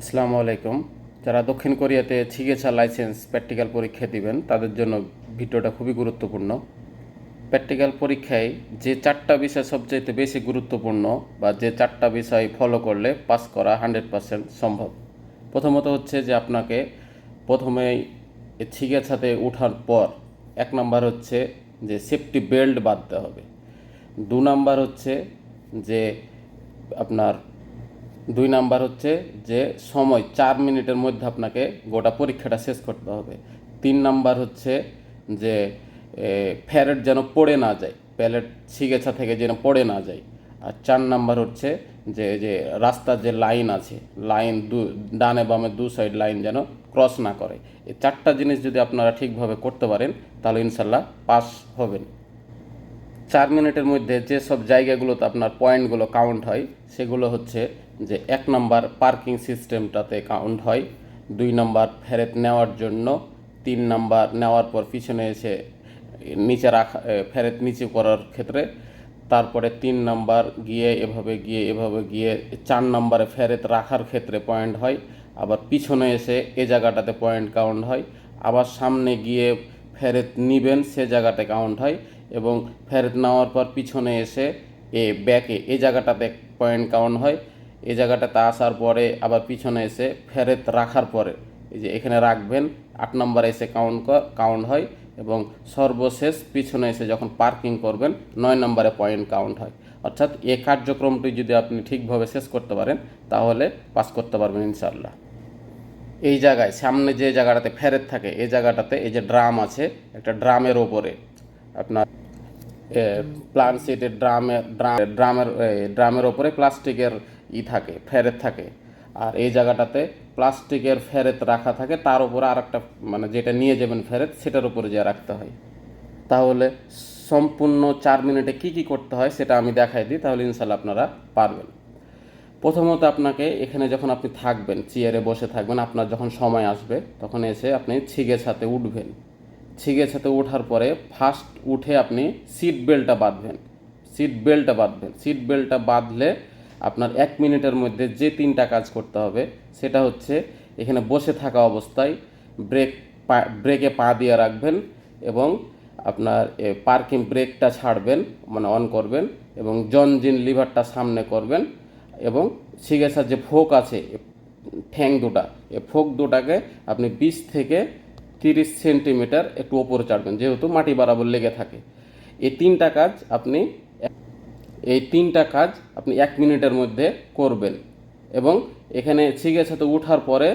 আসসালামু আলাইকুম। যারা দক্ষিণ কোরিয়াতে চিকিৎসা লাইসেন্স প্র্যাকটিক্যাল পরীক্ষা দিবেন তাদের জন্য ভিডিওটা খুবই গুরুত্বপূর্ণ। প্র্যাকটিক্যাল পরীক্ষায় যে চারটা বিষয় সবচাইতে বেশি গুরুত্বপূর্ণ বা যে চারটা বিষয় ফলো করলে পাস করা 100% সম্ভব। প্রথমত হচ্ছে যে আপনাকে প্রথমেই চিকিৎসাতে ওঠার পর 1 নাম্বার হচ্ছে যে সেফটি বেল্ট বাঁধতে হবে। 2 নাম্বার হচ্ছে যে আপনার 2 নাম্বার হচ্ছে যে সময় 4 মিনিটের মধ্যে আপনাকে গোটা পরীক্ষাটা শেষ করতে হবে। 3 নাম্বার হচ্ছে যে ফ্যারেট যেন পড়ে না যায়, প্যালেট ছিগেছা থেকে যেন পড়ে না যায়। আর 4 নাম্বার হচ্ছে যে রাস্তার যে লাইন আছে, লাইন ডানে বামে দু সাইড লাইন যেন ক্রস না করে। এই চারটা জিনিস যদি আপনারা ঠিকভাবে করতে পারেন তাহলে ইনশাল্লাহ পাস হবেন। 4 মিনিটের মধ্যে যেসব জায়গাগুলোতে আপনার পয়েন্টগুলো কাউন্ট হয় সেগুলো হচ্ছে যে 1 নাম্বার পার্কিং সিস্টেমটাতে কাউন্ট হয়, 2 নাম্বার ফেরত নেওয়ার জন্য, 3 নাম্বার নেওয়ার পর পিছনে এসে নিচে রাখা ফেরত নিচে করার ক্ষেত্রে, তারপরে 3 নাম্বার এভাবে গিয়ে 4 নাম্বারে ফেরত রাখার ক্ষেত্রে পয়েন্ট হয়, আবার পিছনে এসে এ জায়গাটাতে পয়েন্ট কাউন্ট হয়, আবার সামনে গিয়ে ফেরত নিবেন সে জায়গাতে কাউন্ট হয়, এবং ফেরত নেওয়ার পর পিছনে এসে ব্যাকে এই জায়গাটাতে পয়েন্ট কাউন্ট হয়। এই জায়গাটাতে আসার পরে আবার পিছনে এসে ফেরত রাখার পরে এই যে এখানে রাখবেন 8 নাম্বার এসে কাউন্ট হয়, এবং সর্বশেষ পিছনে এসে যখন পার্কিং করবেন 9 নাম্বারে পয়েন্ট কাউন্ট হয়। অর্থাৎ এই কার্যক্রমটি যদি আপনি ঠিকভাবে শেষ করতে পারেন তাহলে পাস করতে পারবেন ইনশাআল্লাহ। এই জায়গায় সামনে যে জায়গাটাতে ফেরত থাকে এই জায়গাটাতে এই যে ড্রাম আছে, একটা ড্রামের ওপরে আপনার প্লান সিটের ড্রামের ওপরে প্লাস্টিকের থাকে, ফেরত থাকে। আর এই জায়গাটাতে প্লাস্টিকের ফেরত রাখা থাকে, তার উপরে আর একটা মানে যেটা নিয়ে যাবেন ফেরত সেটার উপরে যা রাখতে হয়। তাহলে সম্পূর্ণ 4 মিনিটে কি কি করতে হয় সেটা আমি দেখাই দিই, তাহলে ইনশাল্লাহ আপনারা পারবেন। প্রথমত আপনাকে এখানে যখন আপনি থাকবেন, চেয়ারে বসে থাকবেন, আপনার যখন সময় আসবে তখন এসে আপনি ছিগেছাতে উঠবেন। ছিগেছাতে ওঠার পরে ফার্স্ট উঠে আপনি সিট বেল্টটা বাঁধলে আপনার 1 মিনিটের মধ্যে যে 3টা কাজ করতে হবে সেটা হচ্ছে এখানে বসে থাকা অবস্থায় ব্রেকে পা দিয়ে রাখবেন, এবং আপনার পার্কিং ব্রেকটা ছাড়বেন মানে অন করবেন, এবং জনজিন লিভারটা সামনে করবেন, এবং সিগেসার যে ফোক আছে ঠ্যাং দুটা, এই ফোক দুটাকে আপনি 20 থেকে 30 সেন্টিমিটার একটু ওপরে চাড়বেন, যেহেতু মাটি বরাবর লেগে থাকে। এই তিনটা কাজ আপনি এই তিনটা কাজ আপনি 1 মিনিটের মধ্যে করবেন। এবং এখানে ছিগেছাতে উঠার পরে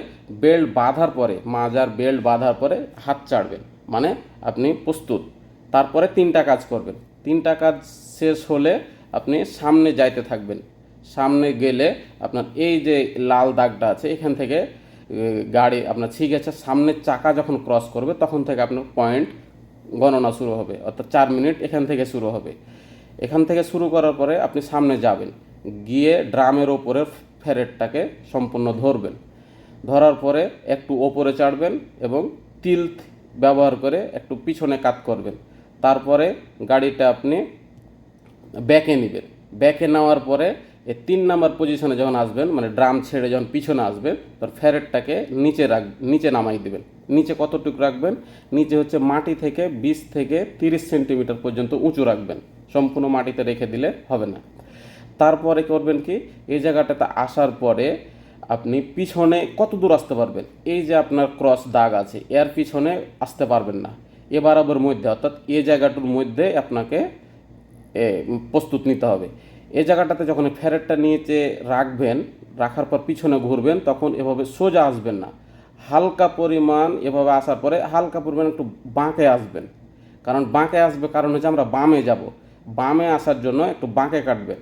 বেল্ট বাঁধার পরে, মাজার বেল্ট বাঁধার পরে হাত চাড়বেন, মানে আপনি প্রস্তুত। তারপরে 3টা কাজ করবেন। 3টা কাজ শেষ হলে আপনি সামনে যাইতে থাকবেন। সামনে গেলে আপনার এই যে লাল দাগটা আছে এখান থেকে গাড়ি আপনার ছিগেছার সামনের চাকা যখন ক্রস করবে তখন থেকে আপনার পয়েন্ট গণনা শুরু হবে, অর্থাৎ 4 মিনিট এখান থেকে শুরু হবে। এখান থেকে শুরু করার পরে আপনি সামনে যাবেন, গিয়ে ড্রামের ওপরে ফেরেটটাকে সম্পূর্ণ ধরবেন। ধরার পরে একটু ওপরে চাড়বেন এবং টিল্ট ব্যবহার করে একটু পিছনে কাত করবেন। তারপরে গাড়িটা আপনি ব্যাকে নেবেন। ব্যাকে নেওয়ার পরে এই 3 নাম্বার পজিশনে যখন আসবেন, মানে ড্রাম ছেড়ে যখন পিছনে আসবেন, তখন ফ্যারেটটাকে নিচে নামাই দেবেন। নিচে কতটুকু রাখবেন? নিচে হচ্ছে মাটি থেকে 20 থেকে 30 সেন্টিমিটার পর্যন্ত উঁচু রাখবেন, সম্পূর্ণ মাটিতে রেখে দিলে হবে না। তারপরে করবেন কি, এই জায়গাটাতে আসার পরে আপনি পিছনে কত দূর আসতে পারবেন, এই যে আপনার ক্রস দাগ আছে এর পিছনে আসতে পারবেন না, এ বরাবর মধ্যে, অর্থাৎ এই জায়গাটার মধ্যে আপনাকে প্রস্তুত নিতে হবে। এই জায়গাটাতে যখন ফ্যারেটটা নিচে রাখবেন, রাখার পর পিছনে ঘুরবেন, তখন এভাবে সোজা আসবেন না, হালকা পরিমাণ এভাবে আসার পরে হালকা পরিমাণ একটু বাঁকে আসবেন। কারণ হচ্ছে আমরা বামে যাব, বামে আসার জন্য একটু বাঁকে কাটবেন।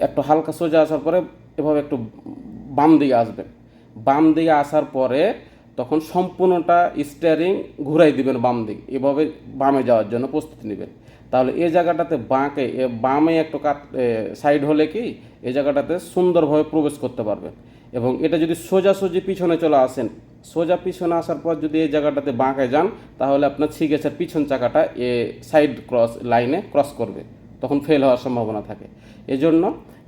একটু হালকা সোজা আসার পরে এভাবে একটু বাম দিকে আসবেন। বাম দিকে আসার পরে তখন সম্পূর্ণটা স্টিয়ারিং ঘুরাই দিবেন বাম দিকে, এভাবে বামে যাওয়ার জন্য প্রস্তুতি নেবেন। তাহলে এই জায়গাটাতে বামে একটু সাইড হলে কি এই জায়গাটাতে সুন্দরভাবে প্রবেশ করতে পারবেন। এবং এটা যদি সোজাসুজি পিছনে চলে আসেন, সোজা পিছনে আসার পর যদি এই জায়গাটাতে বাঁকে যান, তাহলে আপনার ছিগেছার পিছন চাকাটা সাইড লাইনে ক্রস করবে, তখন ফেল হওয়ার সম্ভাবনা থাকে। এজন্য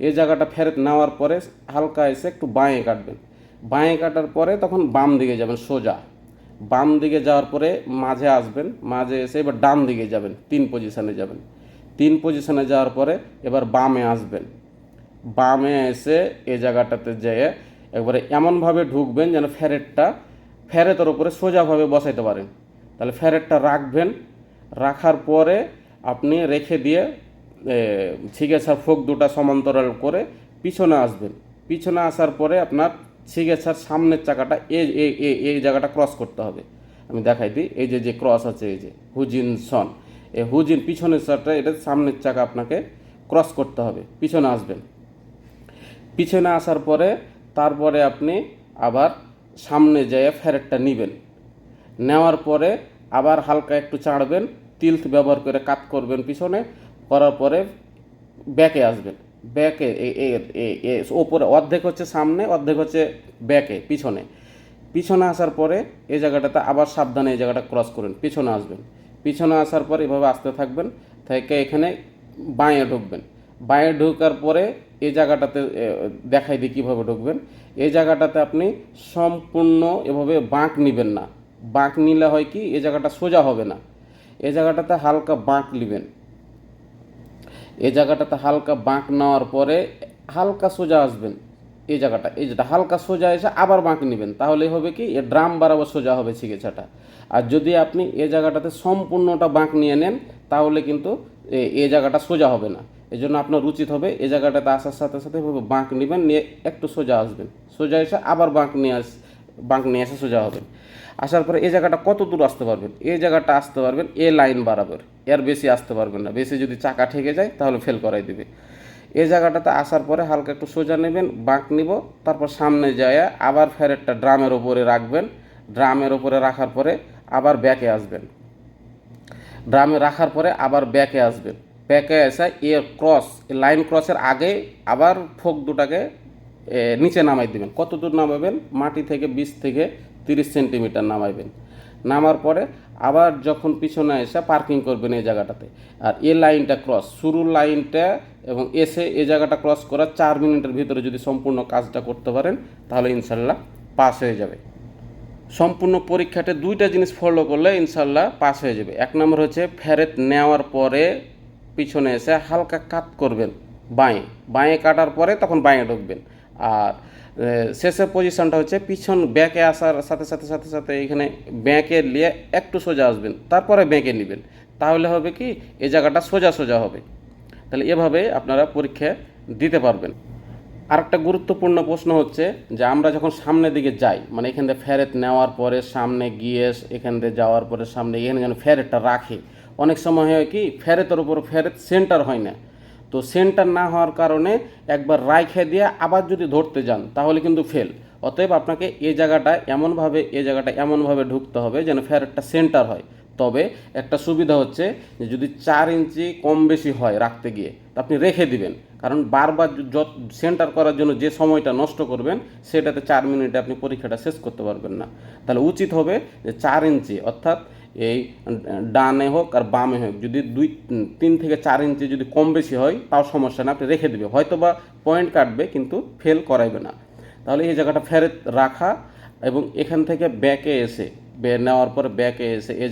এই জায়গাটা ফেরত নেওয়ার পরে হালকা এসে একটু বাঁয়ে কাটবেন। বাঁয়ে কাটার পরে তখন বাম দিকে যাবেন সোজা। বাম দিকে যাওয়ার পরে মাঝে আসবেন, মাঝে এসে এবার ডান দিকে যাবেন, 3 পজিশনে যাবেন। 3 পজিশনে যাওয়ার পরে এবার বামে আসবেন। বামে এসে এই জায়গাটাতে যেয়ে একবারে এমনভাবে ঢুকবেন যেন ফেরেতের ওপরে সোজাভাবে বসাইতে পারেন। তাহলে ফেরেটটা রাখবেন, রাখার পরে আপনি রেখে দিয়ে ছিগেছার ফোক দুটা সমান্তরাল করে পিছনে আসবেন। পিছনে আসার পরে আপনার ছিগেছার সামনের চাকাটা এই জায়গাটা ক্রস করতে হবে। আমি দেখাই দিই, এই যে ক্রস আছে, এই যে হুজিনসন, এই হুজিন পিছনের চাকাটা, এটা সামনের চাকা আপনাকে ক্রস করতে হবে। পিছনে আসবেন, পিছনে আসার পরে তারপরে আপনি আবার সামনে যেয়ে ফেরেটটা নেবেন। নেওয়ার পরে আবার হালকা একটু চাড়বেন, তিল্থ ব্যবহার করে কাত করবেন পিছনে, করার পরে ব্যাকে আসবেন। ব্যাকে ওপরে অর্ধেক হচ্ছে সামনে, অর্ধেক হচ্ছে ব্যাকে পিছনে। পিছনে আসার পরে এই জায়গাটাতে আবার সাবধানে এই জায়গাটা ক্রস করুন, পিছনে আসবেন। পিছনে আসার পর এভাবে আসতে থাকবেন, থেকে এখানে বাঁয়ে ঢুকবেন। বাঁয়ে ঢোকার পরে এই জায়গাটাতে দেখাই দিই কীভাবে ঢুকবেন। এই জায়গাটাতে আপনি সম্পূর্ণ এভাবে বাঁক নেবেন না। বাঁক নিলে হয় কি, এই জায়গাটা সোজা হবে না। এই জায়গাটাতে হালকা বাঁক নেবেন। এই জায়গাটাতে হালকা বাঁক নেওয়ার পরে হালকা সোজা আসবেন। এই জায়গাটা, এই যেটা হালকা সোজা এসে আবার বাঁক নেবেন, তাহলে হবে কি এ ড্রাম বরাবর সোজা হবে ছিগেছাটা। আর যদি আপনি এই জায়গাটাতে সম্পূর্ণটা বাঁক নিয়ে নেন তাহলে কিন্তু এই জায়গাটা সোজা হবে না। এই জন্য আপনার উচিত হবে এই জায়গাটাতে আসার সাথে সাথে বাঁক নেবেন, নিয়ে একটু সোজা আসবেন, সোজা এসে আবার বাঁক নিয়ে এসে সোজা হবেন। আসার পরে এই জায়গাটা কত দূর আসতে পারবেন, এই জায়গাটা আসতে পারবেন এ লাইন বরাবর, এর বেশি আসতে পারবেন না। বেশি যদি চাকা ঠেকে যায় তাহলে ফেল করাই দেবে। এই জায়গাটাতে আসার পরে হালকা একটু সোজা নেবেন, বাঁক নিব, তারপর সামনে যায় আবার ফেরেটটা ড্রামের ওপরে রাখবেন। ড্রামের ওপরে রাখার পরে আবার ব্যাকে আসবেন। ড্রামে রাখার পরে আবার ব্যাকে আসবেন। ব্যাকে এসে লাইন ক্রসের আগে আবার ফোক দুটাকে নিচে নামাই দেবেন। কত দূর নামাবেন, মাটি থেকে 20 থেকে 30 সেন্টিমিটার নামাইবেন। নামার পরে আবার যখন পিছনে এসে পার্কিং করবেন এই জায়গাটাতে, আর এই লাইনটা ক্রস শুরুর লাইনটা এবং এসে এই জায়গাটা ক্রস করার 4 মিনিটের ভিতরে যদি সম্পূর্ণ কাজটা করতে পারেন তাহলে ইনশাল্লাহ পাস হয়ে যাবে। সম্পূর্ণ পরীক্ষাতে 2টা জিনিস ফলো করলে ইনশাল্লাহ পাস হয়ে যাবে। 1 নম্বর হচ্ছে ফেরেত নেওয়ার পরে পিছনে এসে হালকা কাট করবেন বাঁয়ে কাটার পরে তখন বাঁয়ে ঢুকবেন। আর শেষের পজিশনটা হচ্ছে ব্যাকে আসার সাথে সাথে সাথে সাথে এখানে ব্যাকে নিয়ে একটু সোজা আসবেন, তারপরে ব্যাকে নেবেন, তাহলে হবে কি এই জায়গাটা সোজা সোজা হবে। তাহলে এভাবে আপনারা পরীক্ষা দিতে পারবেন। আরেকটা গুরুত্বপূর্ণ প্রশ্ন হচ্ছে যে আমরা যখন সামনের দিকে যাই, মানে এখান থেকে ফেরেত নেওয়ার পরে সামনে গিয়ে এখান থেকে যাওয়ার পরে সামনে এখানে যেন ফেরেতটা রাখে, অনেক সময় হয় কি ফেরেতের উপর ফেরেত সেন্টার হয় না। তো সেন্টার না হওয়ার কারণে একবার রাইখে দিয়ে আবার যদি ধরতে যান তাহলে কিন্তু ফেল। অতএব আপনাকে এই জায়গাটা এমনভাবে ঢুকতে হবে যেন ফেরেতটা সেন্টার হয়। তবে একটা সুবিধা হচ্ছে যে যদি 4 ইঞ্চি কম বেশি হয় রাখতে গিয়ে তো আপনি রেখে দিবেন, কারণ বারবার সেন্টার করার জন্য যে সময়টা নষ্ট করবেন সেটাতে 4 মিনিটে আপনি পরীক্ষাটা শেষ করতে পারবেন না। তাহলে উচিত হবে যে 4 ইঞ্চি, অর্থাৎ এই ডানে হোক আর বামে হোক, যদি 3 থেকে 4 ইঞ্চি যদি কম বেশি হয় তাও সমস্যা না, আপনি রেখে দেবে, হয়তো বা পয়েন্ট কাটবে কিন্তু ফেল করাইবে না। তাহলে এই জায়গাটা ফেরত রাখা এবং এখান থেকে ব্যাকে এসে নেওয়ার পর ব্যাকে এসে এই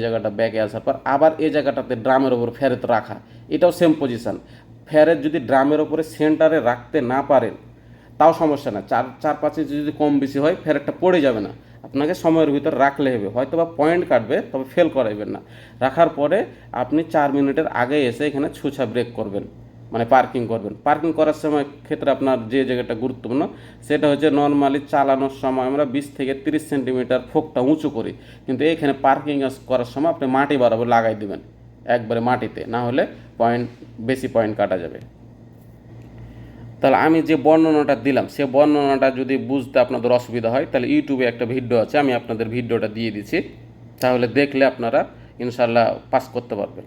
জায়গাটা ব্যাকে আসার পর আবার এই জায়গাটাতে ড্রামের ওপর ফেরত রাখা, এটাও সেম পজিশান। ফেরত যদি ড্রামের ওপরে সেন্টারে রাখতে না পারেন তাও সমস্যা না, 4-5 ইঞ্চি যদি কম বেশি হয় ফেরতটা পড়ে যাবে না, আপনাকে সময়ের ভিতর রাখলে হবে, হয়তো বা পয়েন্ট কাটবে তবে ফেল করাইবেন না। রাখার পরে আপনি 4 মিনিটের আগে এসে এখানে ছুঁচা ব্রেক করবেন, মানে পার্কিং করবেন। পার্কিং করার সময় ক্ষেত্রে আপনার যে জায়গাটা গুরুত্বপূর্ণ সেটা হচ্ছে নর্মালি চালানোর সময় আমরা 20 থেকে 30 সেন্টিমিটার ফোকটা উঁচু করি, কিন্তু এইখানে পার্কিং করার সময় আপনি মাটি বরাবর লাগাই দেবেন একবারে মাটিতে, না হলে বেশি পয়েন্ট কাটা যাবে। তাহলে আমি যে বর্ণনাটা দিলাম সে বর্ণনাটা যদি বুঝতে আপনাদের অসুবিধা হয় তাহলে ইউটিউবে একটা ভিডিও আছে, আমি আপনাদের ভিডিওটা দিয়ে দিচ্ছি, তাহলে দেখলে আপনারা ইনশাল্লাহ পাস করতে পারবেন।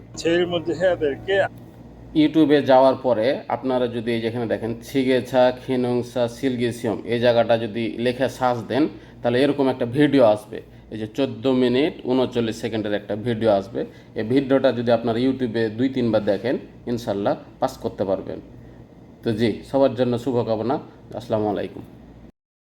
ইউটিউবে যাওয়ার পরে আপনারা যদি এই যেখানে দেখেন ছিগেছা খিনুংসা সিলগিসিয়ম এই জায়গাটা যদি লেখা সার্চ দেন তাহলে এরকম একটা ভিডিও আসবে, এই যে 14 মিনিট 39 সেকেন্ডের একটা ভিডিও আসবে। এই ভিডিওটা যদি আপনারা ইউটিউবে 2-3 বার দেখেন ইনশাল্লাহ পাস করতে পারবেন। তো জি, সবার জন্য শুভকামনা। আসসালামু আলাইকুম।